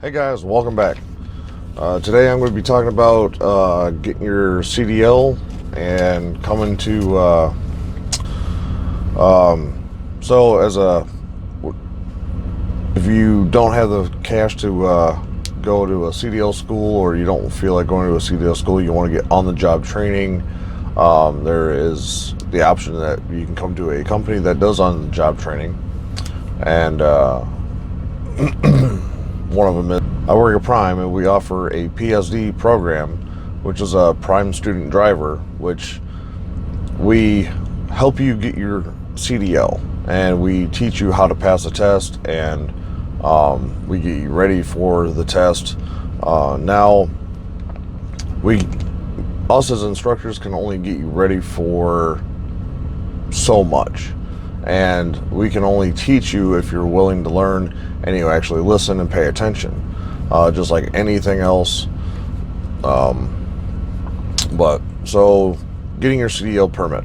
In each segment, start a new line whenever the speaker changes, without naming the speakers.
Hey guys, welcome back. Today I'm going to be talking about getting your CDL and coming to so if you don't have the cash to go to a CDL school, or you don't feel like going to a CDL school, you want to get on the job training, there is the option that you can come to a company that does on the job training, and one of them is, I work at Prime, and we offer a PSD program, which is a Prime student driver, which we help you get your CDL, and we teach you how to pass the test, and we get you ready for the test. Now, us as instructors can only get you ready for so much, and we can only teach you if you're willing to learn and you actually listen and pay attention, just like anything else. But so getting your CDL permit,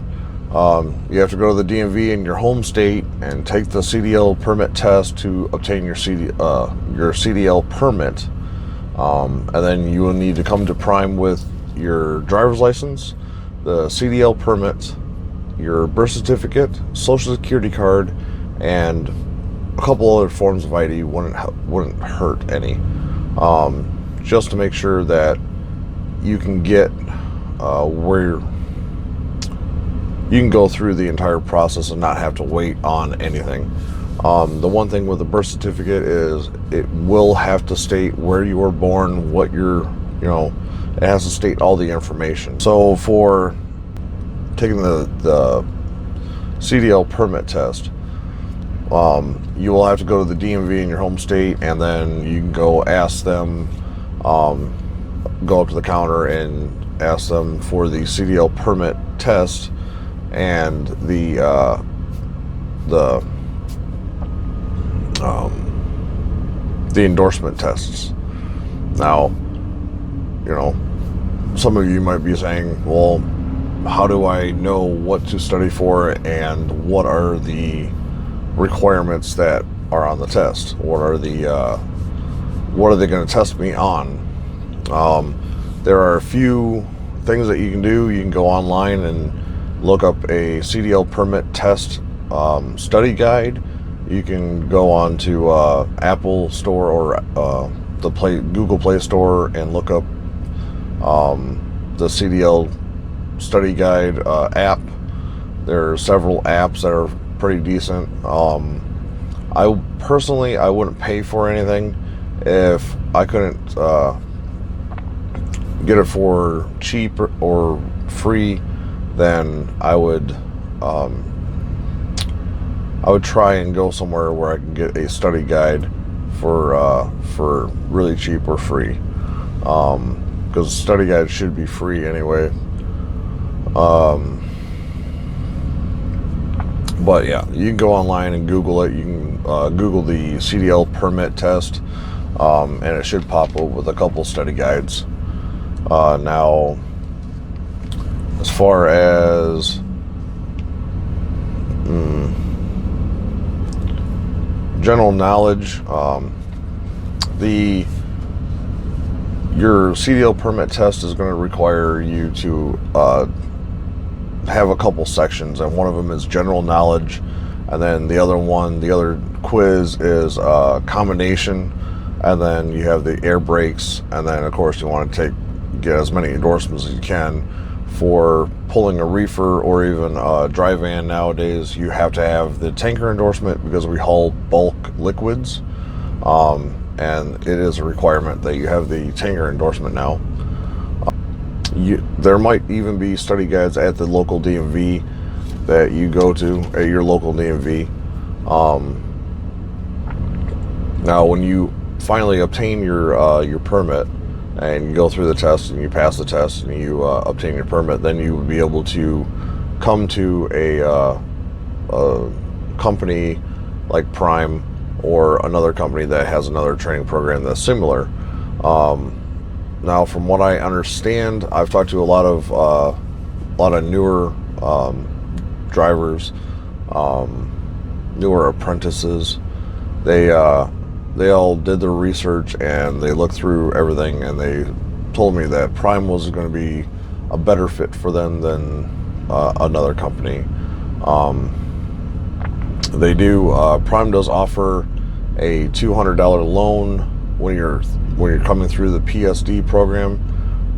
you have to go to the DMV in your home state and take the CDL permit test to obtain your CDL permit, and then you will need to come to Prime with your driver's license, the CDL permit, your birth certificate, social security card, and a couple other forms of ID. Wouldn't hurt any, just to make sure that you can get where you can go through the entire process and not have to wait on anything. The one thing with the birth certificate is it will have to state where you were born, what it has to state all the information. So for taking the CDL permit test, you will have to go to the DMV in your home state, and then you can go ask them, go up to the counter and ask them for the CDL permit test and the endorsement tests. Now, some of you might be saying, well, how do I know what to study for, and what are the requirements that are on the test? What are they going to test me on? There are a few things that you can do. You can go online and look up a CDL permit test study guide. You can go on to Apple Store or the Google Play Store and look up the CDL study guide app. There are several apps that are pretty decent. I wouldn't pay for anything. If I couldn't get it for cheap or free, then I would try and go somewhere where I can get a study guide for really cheap or free, because study guide should be free anyway. But yeah, you can go online and Google it. You can Google the CDL permit test, and it should pop up with a couple study guides. Now, as far as general knowledge, your CDL permit test is going to require you to have a couple sections, and one of them is general knowledge, and then the other quiz is combination, and then you have the air brakes, and then of course you want to get as many endorsements as you can. For pulling a reefer or even a dry van nowadays, you have to have the tanker endorsement because we haul bulk liquids, and it is a requirement that you have the tanker endorsement now. There might even be study guides at the local DMV that you go to, at your local DMV. Now, when you finally obtain your permit and you go through the test and you pass the test and you obtain your permit, then you would be able to come to a company like Prime or another company that has another training program that's similar. Now, from what I understand, I've talked to a lot of newer drivers, newer apprentices. They they all did their research and they looked through everything, and they told me that Prime was going to be a better fit for them than another company. They do. Prime does offer a $200 loan when you're coming through the PSD program.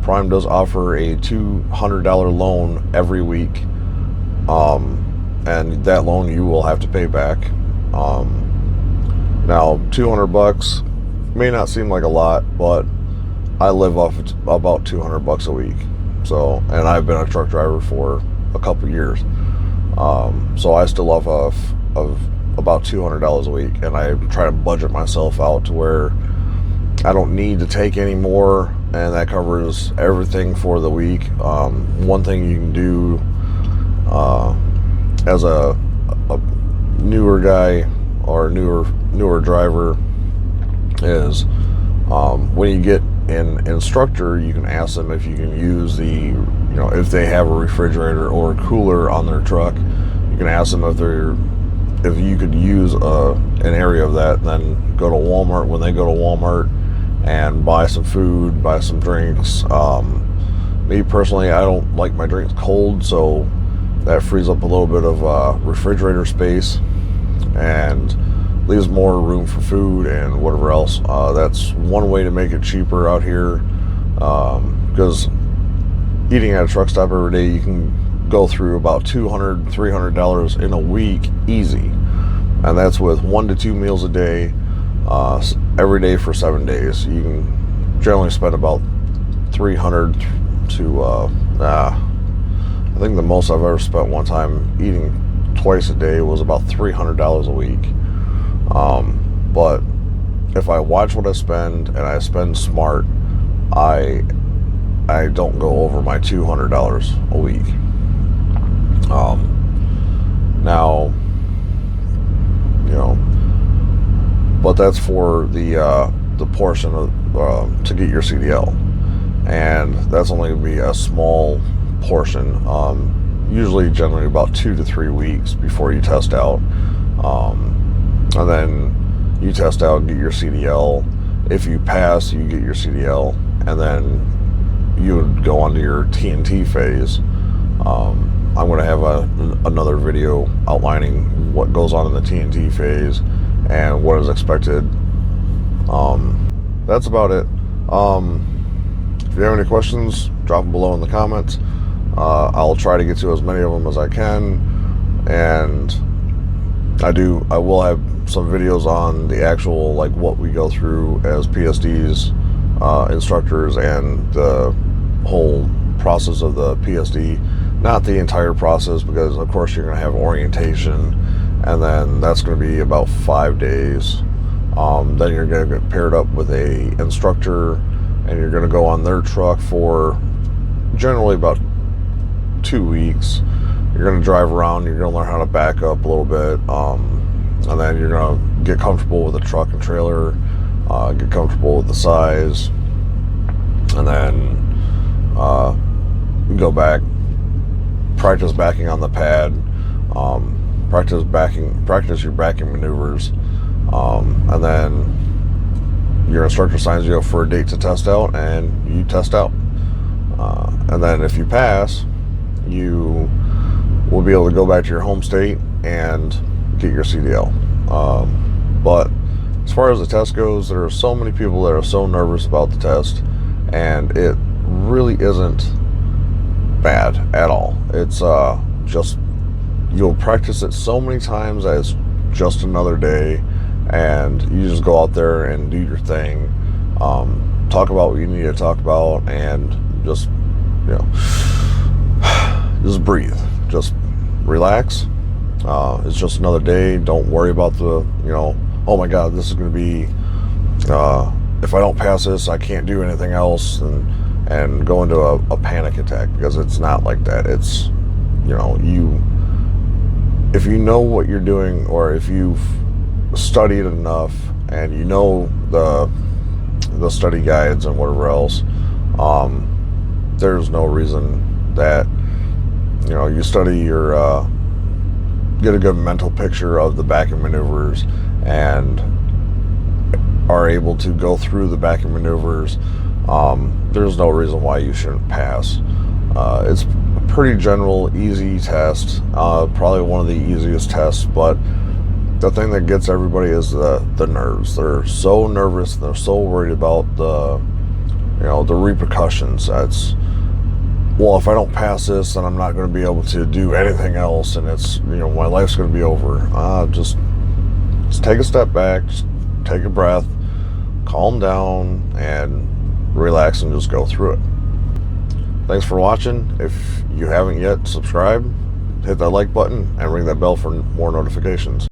Prime does offer a $200 loan every week, and that loan you will have to pay back. Now, $200 may not seem like a lot, but I live off about $200 a week. So, and I've been a truck driver for a couple years. So I still live off of about $200 a week, and I try to budget myself out to where I don't need to take any more, and that covers everything for the week. One thing you can do as a newer guy or newer driver is when you get an instructor, you can ask them if you can use if they have a refrigerator or a cooler on their truck. You can ask them if you could use an area of that, and then go to Walmart when they go to Walmart and buy some food, buy some drinks. Me personally, I don't like my drinks cold, so that frees up a little bit of refrigerator space and leaves more room for food and whatever else. That's one way to make it cheaper out here, because eating at a truck stop every day, you can go through about $200, $300 in a week easy, and that's with 1 to 2 meals a day, every day for 7 days. You can generally spend about $300 to I think the most I've ever spent one time eating twice a day was about $300 a week. But if I watch what I spend and I spend smart, I don't go over my $200 a week. Now, but that's for the portion of to get your CDL, and that's only going to be a small portion. Usually, generally about 2 to 3 weeks before you test out, and then you test out and get your CDL. If you pass, you get your CDL, and then you would go on to your TNT phase. I'm going to have another video outlining what goes on in the TNT phase and what is expected. That's about it. If you have any questions, drop them below in the comments. I'll try to get to as many of them as I can, and I will have some videos on the actual, like, what we go through as PSDs, instructors, and the whole process of the PSD. Not the entire process, because of course you're going to have orientation, and then that's going to be about 5 days. Then you're going to get paired up with a instructor, and you're going to go on their truck for generally about 2 weeks. You're going to drive around, you're going to learn how to back up a little bit, and then you're going to get comfortable with the truck and trailer, get comfortable with the size, and then you go back, practice backing on the pad, practice your backing maneuvers, and then your instructor signs you up for a date to test out, and you test out. And then if you pass, you will be able to go back to your home state and get your CDL. But as far as the test goes, there are so many people that are so nervous about the test, and it really isn't bad at all. It's just, you'll practice it so many times that it's just another day, and you just go out there and do your thing, talk about what you need to talk about, and just just breathe, just relax. It's just another day. Don't worry about the oh my god, this is going to be if I don't pass this, I can't do anything else, and go into a panic attack, because it's not like that. It's if you know what you're doing, or if you've studied enough and you know the study guides and whatever else, there's no reason that you study your get a good mental picture of the backing maneuvers, and are able to go through the backing maneuvers, there's no reason why you shouldn't pass. It's a pretty general, easy test, probably one of the easiest tests, but the thing that gets everybody is the nerves. They're so nervous, they're so worried about the repercussions. That's, well, if I don't pass this, then I'm not going to be able to do anything else, and it's, my life's going to be over. Just take a step back, just take a breath, calm down, and relax, and just go through it. Thanks for watching. If you haven't yet, subscribe, hit that like button, and ring that bell for more notifications.